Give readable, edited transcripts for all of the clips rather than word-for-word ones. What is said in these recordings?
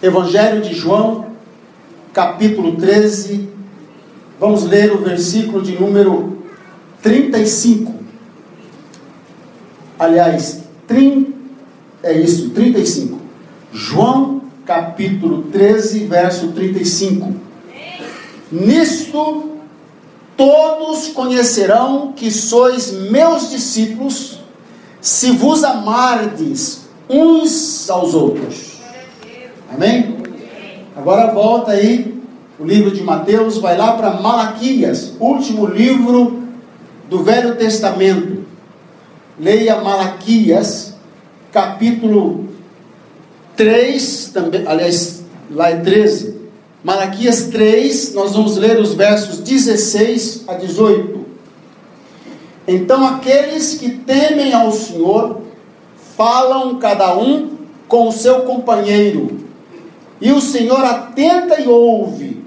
Evangelho de João, capítulo 13, vamos ler o versículo de número 35. Aliás, 35. João, capítulo 13, verso 35. Nisto todos conhecerão que sois meus discípulos, se vos amardes uns aos outros. Amém? Agora volta aí o livro de Mateus, vai lá para Malaquias, último livro do Velho Testamento. Leia Malaquias, capítulo 3, também, aliás, lá é 13. Malaquias 3, nós vamos ler os versos 16 a 18. Então aqueles que temem ao Senhor, falam cada um com o seu companheiro, e o Senhor atenta e ouve,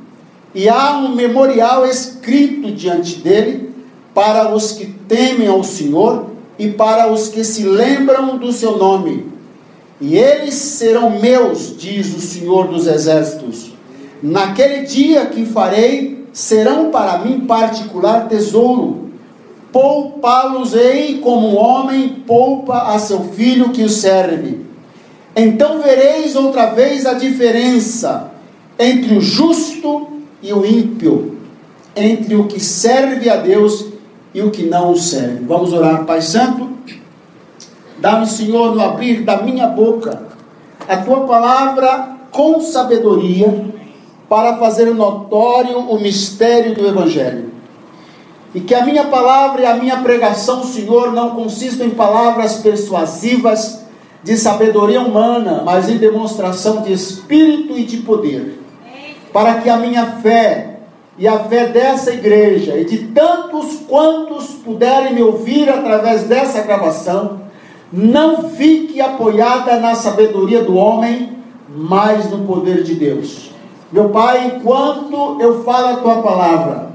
e há um memorial escrito diante dele, para os que temem ao Senhor, e para os que se lembram do seu nome. E eles serão meus, diz o Senhor dos Exércitos. Naquele dia que farei, serão para mim particular tesouro. Poupá-los-ei como um homem poupa a seu filho que o serve. Então vereis outra vez a diferença entre o justo e o ímpio, entre o que serve a Deus e o que não o serve. Vamos orar. Pai Santo, dá-me, Senhor, no abrir da minha boca a tua palavra com sabedoria, para fazer notório o mistério do Evangelho. E que a minha palavra e a minha pregação, Senhor, não consistam em palavras persuasivas de sabedoria humana, mas em demonstração de espírito e de poder. Para que a minha fé e a fé dessa igreja e de tantos quantos puderem me ouvir através dessa gravação, não fique apoiada na sabedoria do homem, mas no poder de Deus. Meu Pai, enquanto eu falo a tua palavra,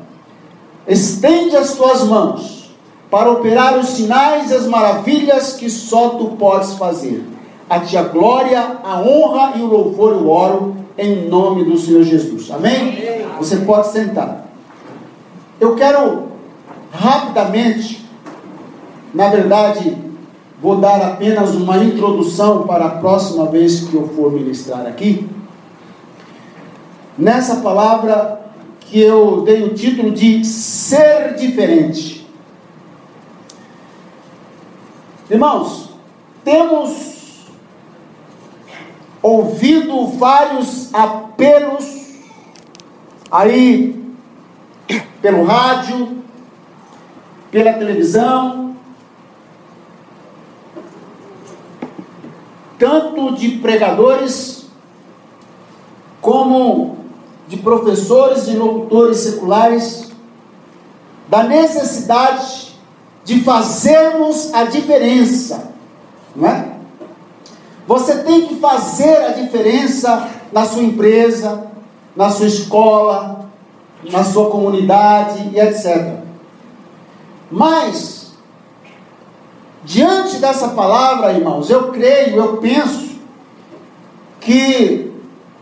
estende as tuas mãos para operar os sinais e as maravilhas que só tu podes fazer. A ti a glória, a honra e o louvor eu oro em nome do Senhor Jesus. Amém? Você pode sentar. Eu quero rapidamente, na verdade, vou dar apenas uma introdução para a próxima vez que eu for ministrar aqui, nessa palavra que eu dei o título de ser diferente. Irmãos, temos ouvido vários apelos aí pelo rádio, pela televisão, tanto de pregadores como de professores e locutores seculares, da necessidade de fazermos a diferença, não é? Você tem que fazer a diferença na sua empresa, na sua escola, na sua comunidade e etc. Mas, diante dessa palavra, irmãos, eu creio, eu penso que,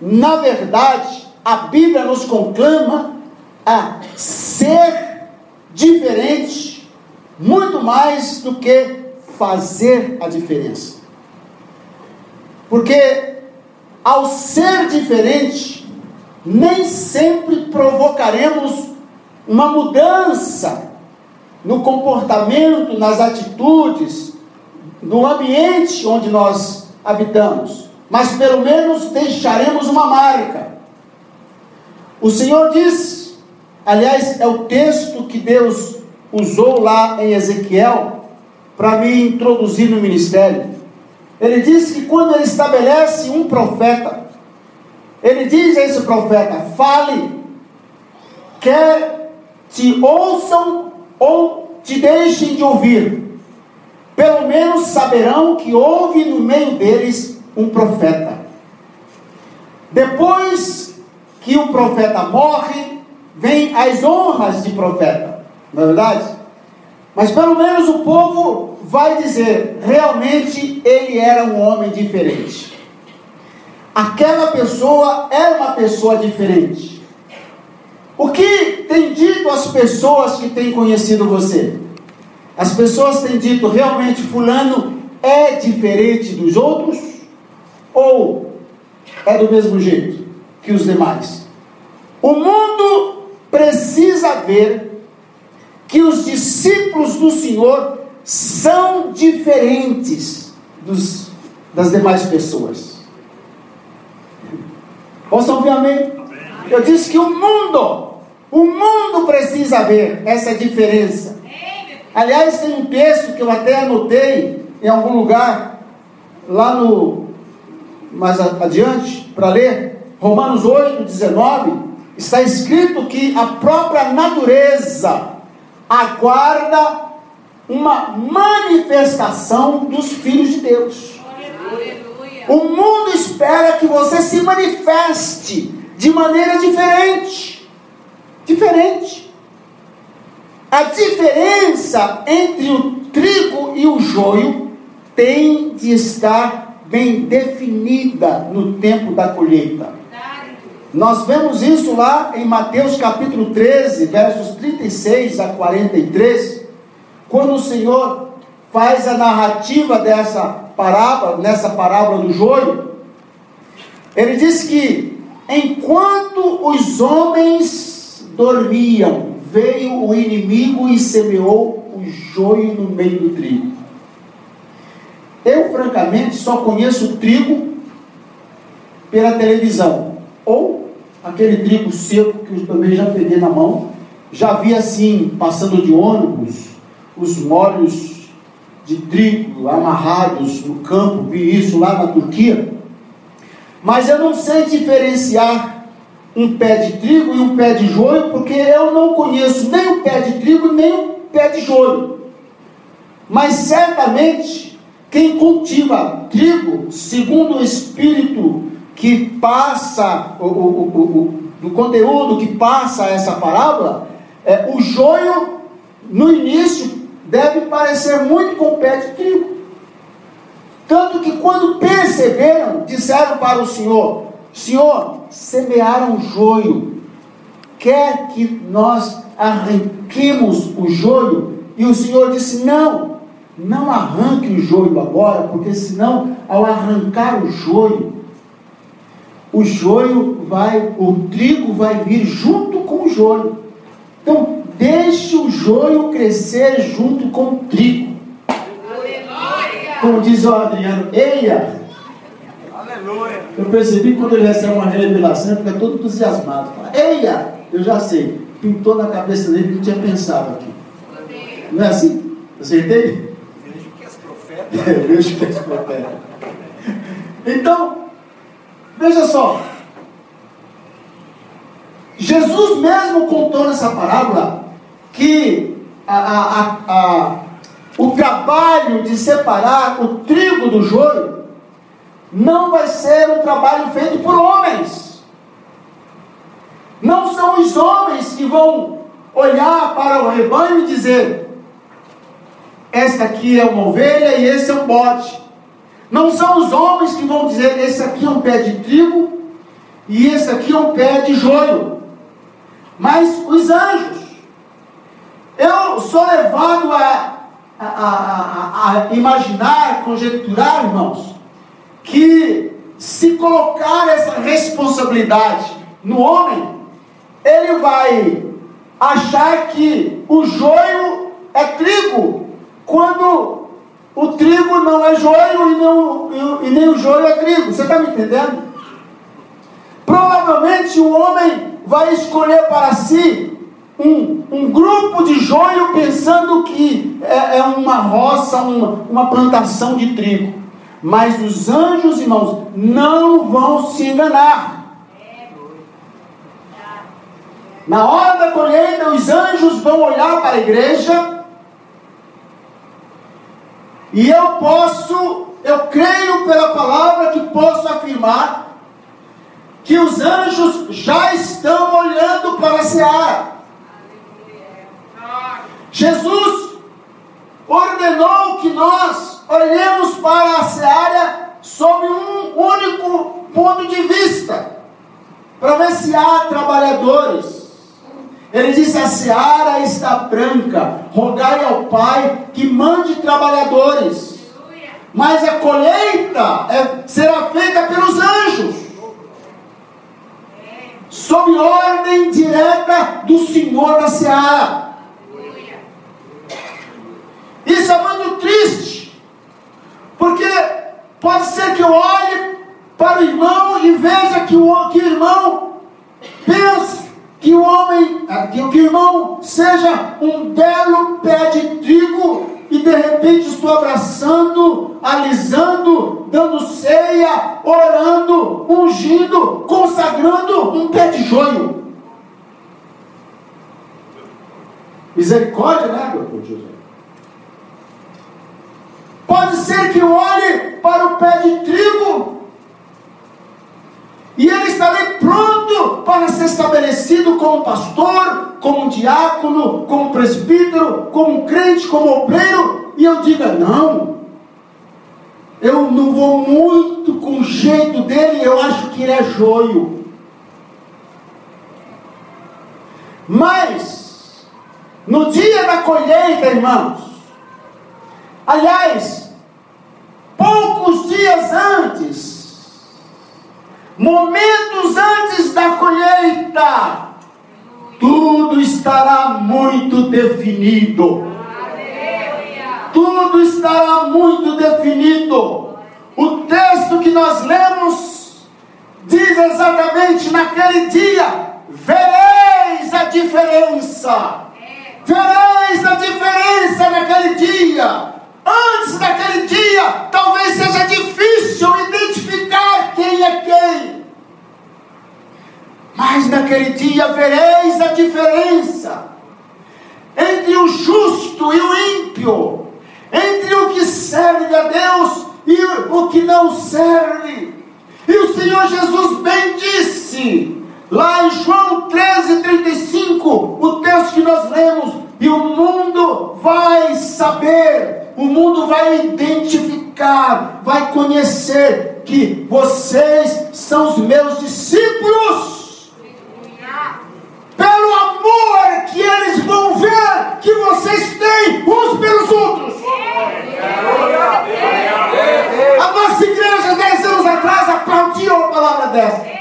na verdade, a Bíblia nos conclama a ser diferente, muito mais do que fazer a diferença. Porque ao ser diferente, nem sempre provocaremos uma mudança no comportamento, nas atitudes, no ambiente onde nós habitamos, mas pelo menos deixaremos uma marca. O Senhor diz, aliás, é o texto que Deus usou lá em Ezequiel para me introduzir no ministério. Ele diz que quando ele estabelece um profeta, ele diz a esse profeta: fale, quer te ouçam ou te deixem de ouvir, pelo menos saberão que houve no meio deles um profeta. Depois que o profeta morre, vem as honras de profeta, não é verdade? Mas pelo menos o povo vai dizer, realmente ele era um homem diferente. aquela pessoa é uma pessoa diferente. O que tem dito as pessoas que têm conhecido você? As pessoas têm dito, realmente fulano é diferente dos outros? Ou é do mesmo jeito que os demais? O mundo precisa ver que os discípulos do Senhor são diferentes das demais pessoas. Possam ver, amém? Eu disse que o mundo precisa ver essa diferença. Aliás, tem um texto que eu até anotei em algum lugar, lá mais adiante, para ler, Romanos 8, 19, está escrito que a própria natureza aguarda uma manifestação dos filhos de Deus. O mundo espera que você se manifeste de maneira diferente. A diferença entre o trigo e o joio tem de estar bem definida no tempo da colheita. Nós vemos isso lá em Mateus capítulo 13, versos 36 a 43, quando o Senhor faz a narrativa nessa parábola do joio. Ele diz que enquanto os homens dormiam, veio o inimigo e semeou o joio no meio do trigo. Eu, francamente, só conheço o trigo pela televisão, ou aquele trigo seco que eu também já peguei na mão. Já vi assim, passando de ônibus, os molhos de trigo amarrados no campo, vi isso lá na Turquia. Mas eu não sei diferenciar um pé de trigo e um pé de joio, porque eu não conheço nem o pé de trigo nem o pé de joio. Mas certamente quem cultiva trigo, segundo o Espírito que passa, do conteúdo que passa essa parábola, o joio no início deve parecer muito com o pé de trigo. Tanto que quando perceberam, disseram para o Senhor: Senhor, semearam joio, quer que nós arranquemos o joio? E o Senhor disse: não arranque o joio agora, porque senão ao arrancar o trigo vai vir junto com o joio. Então deixe o joio crescer junto com o trigo. Aleluia. Como diz o Adriano, eia. Aleluia. Eu percebi que quando ele recebe uma revelação, ele fica todo entusiasmado. Fala, eia, eu já sei. Pintou na cabeça dele que não tinha pensado aqui. Não é assim? Acertei? Vejo que és profeta. Vejo que és profeta. Então, veja só. Jesus mesmo contou nessa parábola que o trabalho de separar o trigo do joio não vai ser um trabalho feito por homens. Não são os homens que vão olhar para o rebanho e dizer: esta aqui é uma ovelha e esse é um bode. Não são os homens que vão dizer: esse aqui é um pé de trigo e esse aqui é um pé de joio. Mas os anjos. Eu sou levado a imaginar, conjecturar, irmãos, que se colocar essa responsabilidade no homem, ele vai achar que o joio é trigo, quando o trigo não é joio e nem o joio é trigo. Você está me entendendo? Provavelmente o homem vai escolher para si um grupo de joio, pensando que é uma roça, uma plantação de trigo. Mas os anjos, irmãos, não vão se enganar. Na hora da colheita, os anjos vão olhar para a igreja, e eu creio pela palavra que posso afirmar que os anjos já estão olhando para a seara. Jesus ordenou que nós olhemos para a seara sob um único ponto de vista, para ver se há trabalhadores. Ele disse: a seara está branca, rogai ao Pai que mande trabalhadores. Mas a colheita será feita pelos anjos, sob ordem direta do Senhor da seara. Isso é muito triste, porque pode ser que eu olhe para o irmão e veja que o irmão pense que o irmão seja um belo pé de trigo, e de repente estou abraçando, alisando, dando ceia, orando, ungindo, consagrando um pé de joio. Misericórdia, né, doutor José? Pode ser que eu olhe para o pé de trigo e ele está ali pronto para ser estabelecido como pastor, como diácono, como presbítero, como crente, como obreiro, e eu diga: não, eu não vou muito com o jeito dele, eu acho que ele é joio. Mas no dia da colheita, irmãos, aliás, poucos dias antes, momentos antes da colheita, tudo estará muito definido. Tudo estará muito definido. O texto que nós lemos diz exatamente: naquele dia vereis a diferença. Vereis a diferença naquele dia. Antes daquele dia, talvez seja difícil identificar quem é quem. Mas naquele dia vereis a diferença entre o justo e o ímpio, entre o que serve a Deus e o que não serve. E o Senhor Jesus bem disse, lá em João 13:35, o texto que nós lemos: e o mundo vai saber, o mundo vai identificar, vai conhecer que vocês são os meus discípulos, pelo amor que eles vão ver que vocês têm uns pelos outros. A nossa igreja 10 anos atrás aplaudiu uma palavra dessa.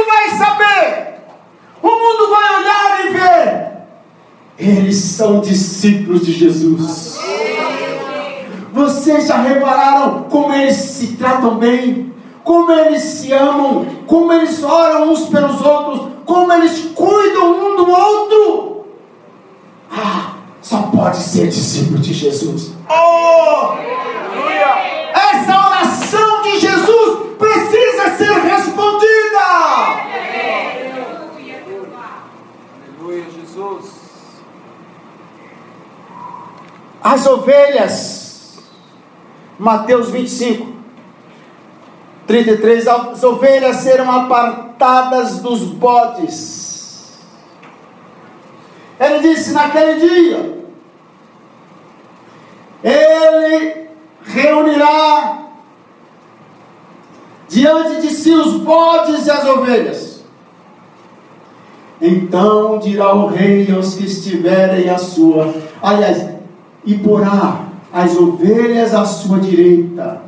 Vai saber, o mundo vai olhar e ver, eles são discípulos de Jesus. Vocês já repararam como eles se tratam bem, como eles se amam, como eles oram uns pelos outros, como eles cuidam um do outro? Só pode ser discípulo de Jesus. Essa oração de Jesus precisa ser respondida. Aleluia, Jesus. As ovelhas, Mateus 25:33, as ovelhas serão apartadas dos bodes. Ele disse: naquele dia, ele reunirá diante de si os bodes e as ovelhas. Então dirá o rei aos que estiverem à sua, e porá as ovelhas à sua direita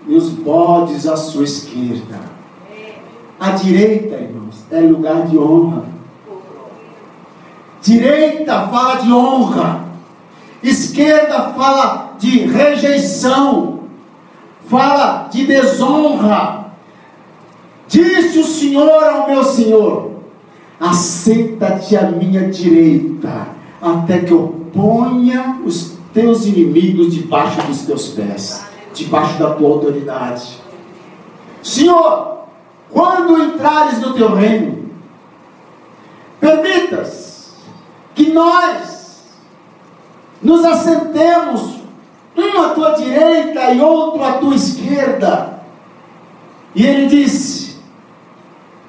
e os bodes à sua esquerda. A direita, irmãos, é lugar de honra. Direita fala de honra, esquerda fala de rejeição, fala de desonra. Disse o Senhor ao meu Senhor: assenta-te à minha direita, até que eu ponha os teus inimigos debaixo dos teus pés, debaixo da tua autoridade. Senhor, quando entrares no teu reino, permitas que nós nos assentemos, um à tua direita e outro à tua esquerda. E ele disse: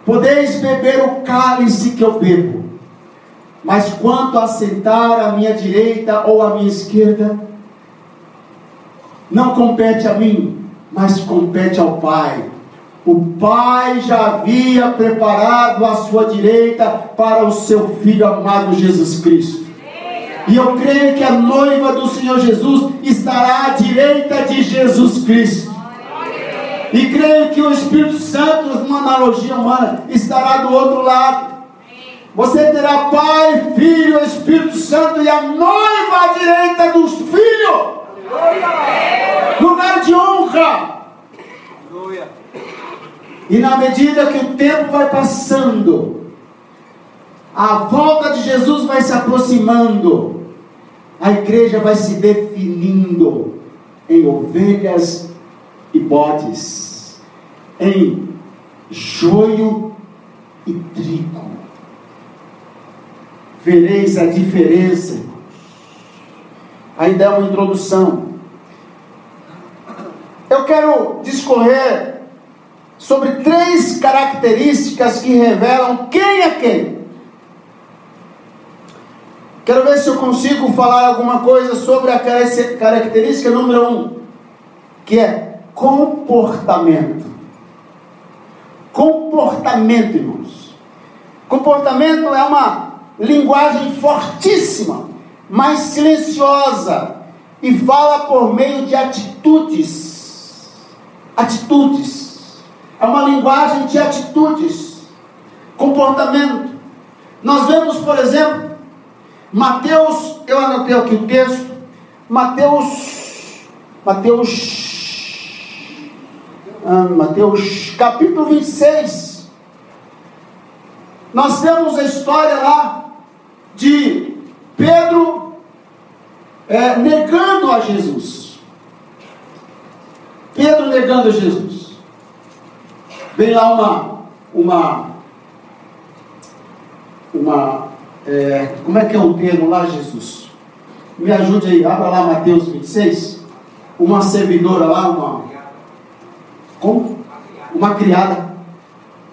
podeis beber o cálice que eu bebo, Mas quanto a sentar à minha direita ou à minha esquerda, não compete a mim, mas compete ao Pai. O Pai já havia preparado a sua direita para o seu Filho amado Jesus Cristo. E eu creio que a noiva do Senhor Jesus estará à direita de Jesus Cristo. E creio que o Espírito Santo, numa analogia humana, estará do outro lado. Você terá Pai, Filho, Espírito Santo e a noiva à direita dos filhos. Lugar de honra. E na medida que o tempo vai passando, a volta de Jesus vai se aproximando, a igreja vai se definindo em ovelhas e bodes, em joio e trigo. Vereis a diferença, irmãos. Ainda é uma introdução. Eu quero discorrer sobre 3 características que revelam quem é quem. Quero ver se eu consigo falar alguma coisa sobre a característica número 1, que é comportamento. Comportamento, irmãos. Comportamento é uma linguagem fortíssima, mas silenciosa, e fala por meio de atitudes. Atitudes. É uma linguagem de atitudes. Comportamento. Nós vemos, por exemplo, Mateus, eu anotei aqui o texto, Mateus capítulo 26. Nós temos a história lá de Pedro negando a Jesus. Pedro negando a Jesus. Vem lá como é que é o termo lá, Jesus? Me ajude aí, abra lá Mateus 26. Uma servidora lá, uma criada.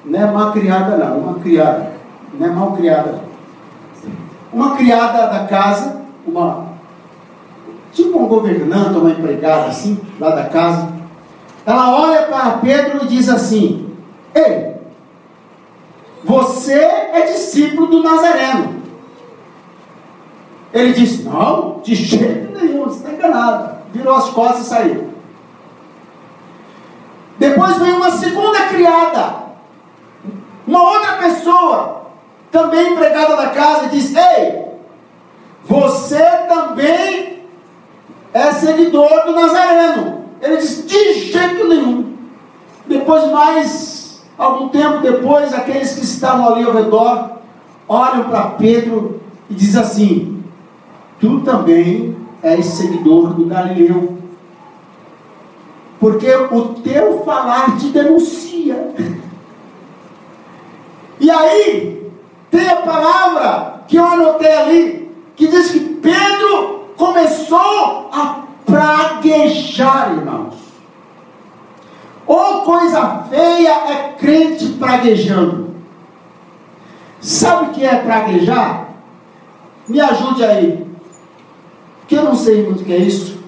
Não é má criada não, uma criada. Não é mal criada. Uma criada da casa, tipo um governante, uma empregada assim, lá da casa. Ela olha para Pedro e diz assim: ei, você é discípulo do Nazareno. Ele disse: não, de jeito nenhum, você está enganado. Virou as costas e saiu. Depois veio uma segunda criada, uma outra pessoa, também empregada da casa, e disse: ei, você também é seguidor do Nazareno. Ele disse: de jeito nenhum. Depois, mais algum tempo depois, aqueles que estavam ali ao redor olham para Pedro e dizem assim: tu também és seguidor do Galileu, porque o teu falar te denuncia. E aí tem a palavra que eu anotei ali, que diz que Pedro começou a praguejar, irmãos. Ou coisa feia é crente praguejando. Sabe o que é praguejar? Me ajude aí, que eu não sei muito o que é isso.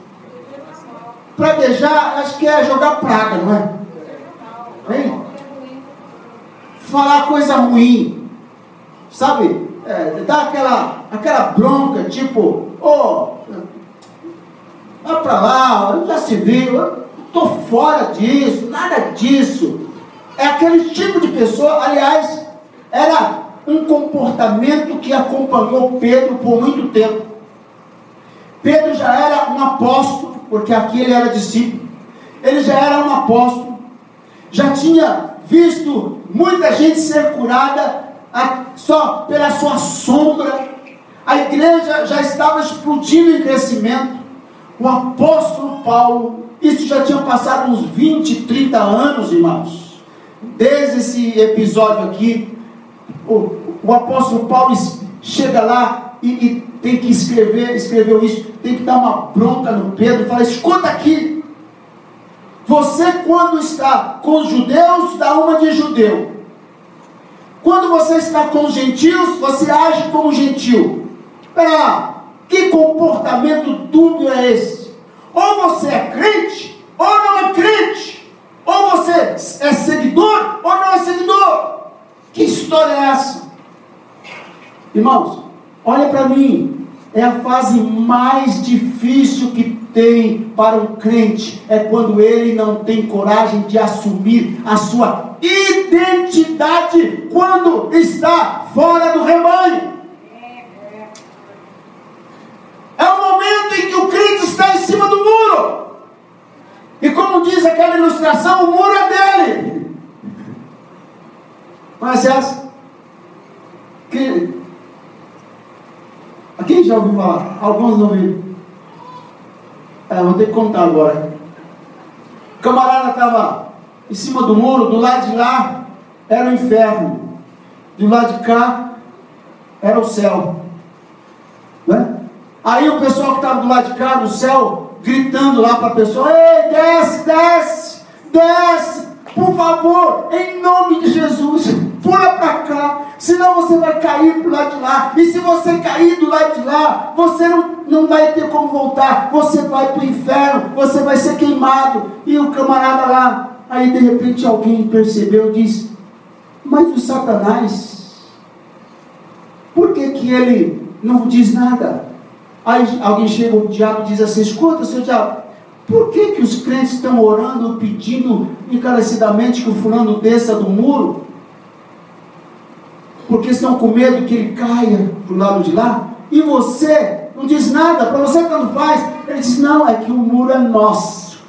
Praguejar, acho que é jogar praga, não é? Hein? Falar coisa ruim, sabe? Dar aquela bronca, tipo: vai pra lá, já se viu, eu estou fora disso, nada disso. É aquele tipo de pessoa. Aliás, era um comportamento que acompanhou Pedro por muito tempo. Pedro já era um apóstolo, porque aqui ele era discípulo. Ele já era um apóstolo, já tinha visto muita gente ser curada só pela sua sombra. A igreja já estava explodindo em crescimento. O apóstolo Paulo, isso já tinha passado uns 20, 30 anos, irmãos, desde esse episódio aqui. O apóstolo Paulo chega lá e tem que escreveu isso, tem que dar uma bronca no Pedro, fala: escuta aqui, você quando está com os judeus, dá uma de judeu, Quando você está com os gentios, você age como gentil. Espera lá, que comportamento dúbio é esse? Ou você é crente, ou não é crente. Ou você é seguidor, ou não é seguidor. Que história é essa? Irmãos, olha para mim. É a fase mais difícil que tem para um crente. É quando ele não tem coragem de assumir a sua identidade quando está fora do rebanho. É o momento em que o crente está em cima do muro. E como diz aquela ilustração, o muro é dele. Conhece essa? Quem já ouviu falar? Alguns não ouviram. Vou ter que contar agora. O camarada estava em cima do muro, do lado de lá era o inferno, do lado de cá era o céu, né? Aí o pessoal que estava do lado de cá, no céu, gritando lá para a pessoa: ei, desce, desce, desce, por favor, em nome de Jesus, pula para cá, senão você vai cair para o lado de lá, e se você cair do lado de lá, você não vai ter como voltar, você vai para o inferno, você vai ser queimado. E o camarada lá, aí de repente alguém percebeu e disse: mas o Satanás, por que ele não diz nada? Aí alguém chega, o diabo diz assim: escuta, seu diabo, por que os crentes estão orando, pedindo encarecidamente que o fulano desça do muro? Porque estão com medo que ele caia para o lado de lá? E você não diz nada, para você quando faz, ele diz: não, é que o muro é nosso.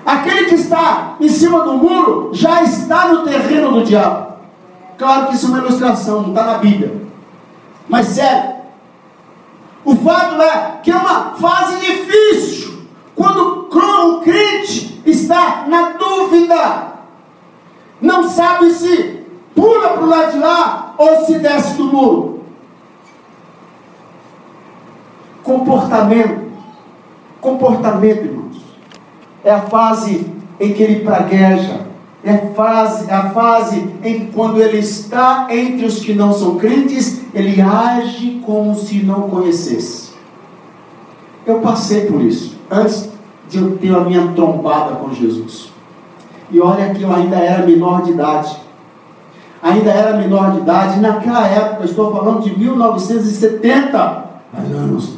Aquele que está em cima do muro já está no terreno do diabo. Claro que isso é uma ilustração, não está na Bíblia. Mas sério, o fato é que é uma fase difícil, quando o crente está na dúvida, não sabe se pula para o lado de lá ou se desce do muro. Comportamento, irmãos, é a fase em que ele pragueja. É a fase em que, quando ele está entre os que não são crentes, ele age como se não conhecesse. Eu passei por isso antes de eu ter a minha trombada com Jesus. E olha que eu ainda era menor de idade. Naquela época, eu estou falando de 1970 anos.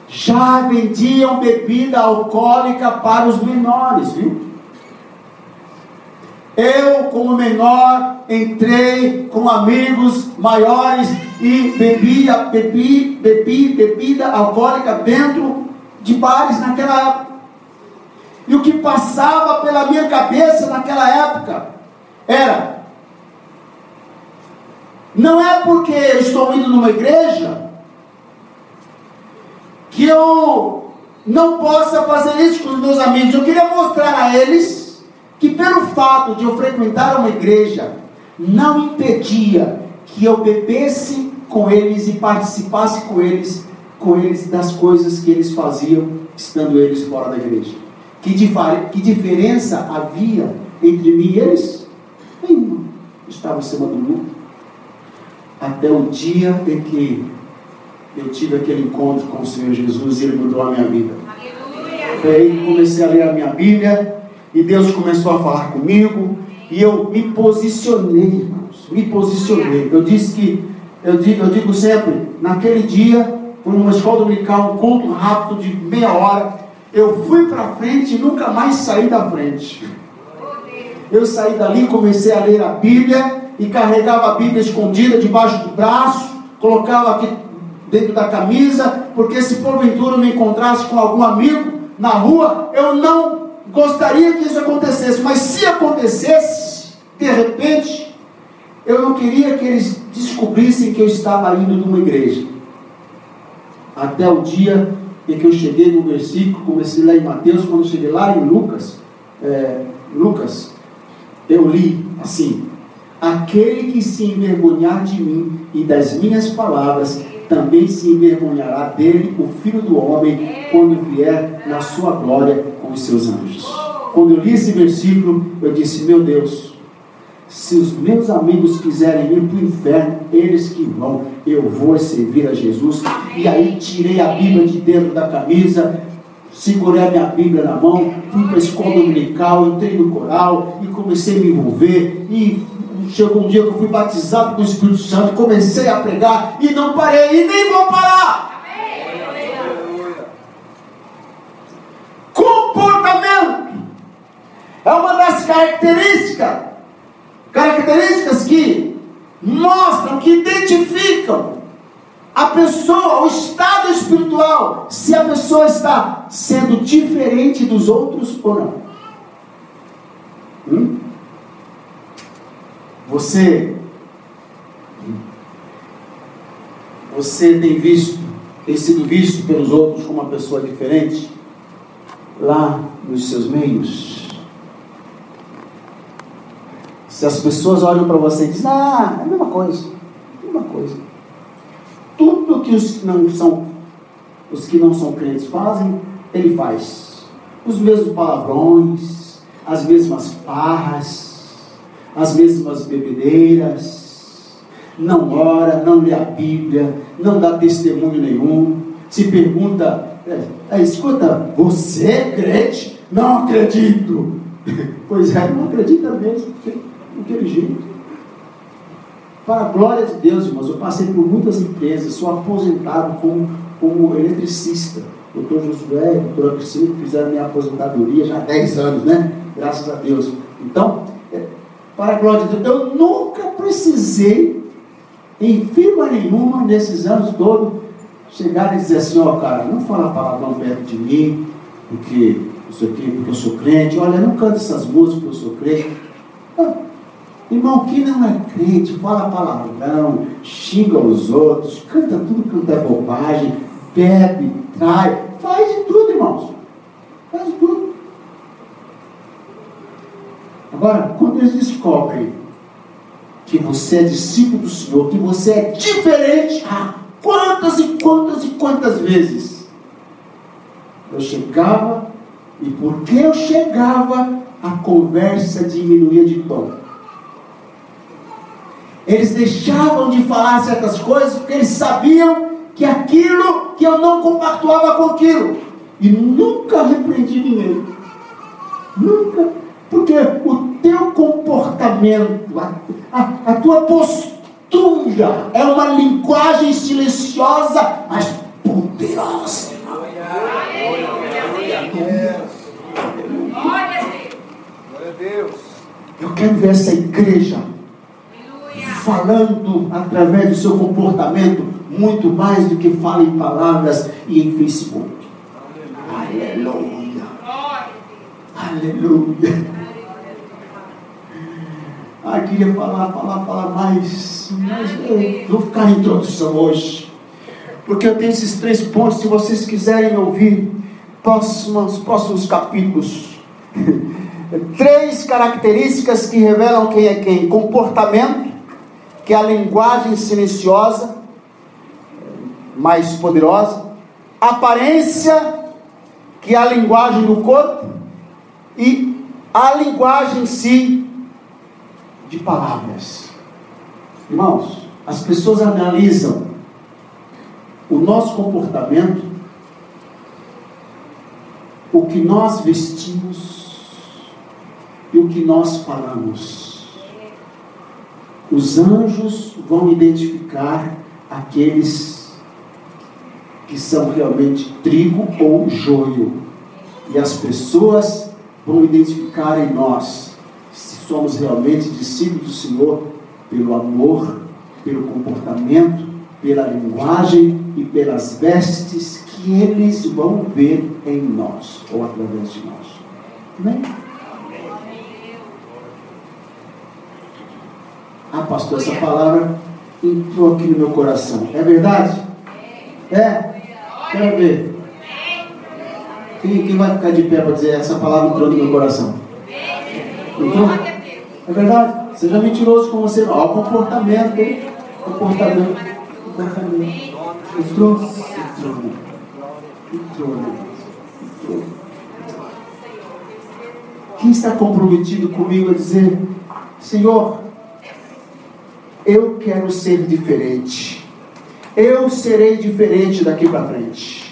Já vendiam bebida alcoólica para os menores, viu? Eu, como menor, entrei com amigos maiores e bebi bebida alcoólica dentro de bares naquela época. E o que passava pela minha cabeça naquela época era: não é porque eu estou indo numa igreja que eu não possa fazer isso com os meus amigos. Eu queria mostrar a eles que, pelo fato de eu frequentar uma igreja, não impedia que eu bebesse com eles e participasse com eles das coisas que eles faziam, estando eles fora da igreja. Que diferença havia entre mim e eles? Nenhuma. Estava em cima do muro. Até o dia em que eu tive aquele encontro com o Senhor Jesus e Ele mudou a minha vida. Aí comecei a ler a minha Bíblia e Deus começou a falar comigo e eu me posicionei, irmãos. Eu digo sempre, naquele dia, foi numa escola dominical, um culto rápido de meia hora, eu fui para frente e nunca mais saí da frente. Eu saí dali, comecei a ler a Bíblia e carregava a Bíblia escondida debaixo do braço, colocava aqui dentro da camisa, porque se porventura eu me encontrasse com algum amigo na rua, eu não gostaria que isso acontecesse, mas se acontecesse, de repente, eu não queria que eles descobrissem que eu estava indo numa igreja. Até o dia em que eu cheguei no versículo, comecei lá em Mateus, quando eu cheguei lá em Lucas, eu li assim: aquele que se envergonhar de mim e das minhas palavras, também se envergonhará dele o Filho do Homem, quando vier na sua glória com os seus anjos. Quando eu li esse versículo, eu disse: meu Deus, se os meus amigos quiserem ir para o inferno, eles que vão, eu vou servir a Jesus. E aí tirei a Bíblia de dentro da camisa, segurei a minha Bíblia na mão, fui para a escola dominical, entrei no coral e comecei a me envolver. E chegou um dia que eu fui batizado com o Espírito Santo, comecei a pregar e não parei, e nem vou parar. Comportamento é uma das características que mostram, que identificam a pessoa, o estado espiritual, se a pessoa está sendo diferente dos outros ou não. Você tem sido visto pelos outros como uma pessoa diferente lá nos seus meios? Se as pessoas olham para você e dizem: ah, é a mesma coisa. Tudo que os que não são crentes fazem, ele faz. Os mesmos palavrões, as mesmas farras, as mesmas bebedeiras, não ora, não lê a Bíblia, não dá testemunho nenhum. Se pergunta: escuta, você é crente? Não acredito. Pois é, não acredita mesmo, daquele jeito. Para a glória de Deus, irmãos, eu passei por muitas empresas, sou aposentado como eletricista. Doutor Josué e doutora Priscila fizeram minha aposentadoria já há 10 anos, né? Graças a Deus. Então, para a glória de Deus, eu nunca precisei, em firma nenhuma, nesses anos todos, chegar e dizer assim: ó, cara, não fala palavrão perto de mim, porque eu sou crente. Olha, não canta essas músicas porque eu sou crente. Irmão, quem não é crente, fala palavrão, xinga os outros, canta tudo quanto é bobagem, bebe, trai, faz de tudo, irmãos. Faz de tudo. Agora, quando eles descobrem que você é discípulo do Senhor, que você é diferente, quantas vezes eu chegava, e porque eu chegava, a conversa diminuía de tom. Eles deixavam de falar certas coisas porque eles sabiam que eu não compactuava com aquilo. E nunca repreendi ninguém. Nunca. Porque o teu comportamento, a tua postura é uma linguagem silenciosa, mas poderosa. Glória a Deus. Eu quero ver essa igreja falando através do seu comportamento muito mais do que fala em palavras e em Facebook. Aleluia. Aleluia. Queria falar mais, mas eu vou ficar em introdução hoje, porque eu tenho esses 3 pontos. Se vocês quiserem ouvir nos próximos capítulos, 3 características que revelam quem é quem. Comportamento, que é a linguagem silenciosa, mais poderosa. Aparência, que é a linguagem do corpo. E a linguagem em si, de palavras. Irmãos, as pessoas analisam o nosso comportamento, o que nós vestimos e o que nós falamos. Os anjos vão identificar aqueles que são realmente trigo ou joio, e as pessoas vão identificar em nós se somos realmente discípulos do Senhor pelo amor, pelo comportamento, pela linguagem e pelas vestes que eles vão ver em nós, ou através de nós. Amém? Pastor, essa palavra entrou aqui no meu coração. É verdade? É? Quero ver. Quem vai ficar de pé para dizer: essa palavra entrou no meu coração? Entrou? É verdade? Seja mentiroso com você. Olha o comportamento dele. Comportamento. Entrou. Quem está comprometido comigo a dizer: Senhor, eu quero ser diferente. Eu serei diferente daqui para frente.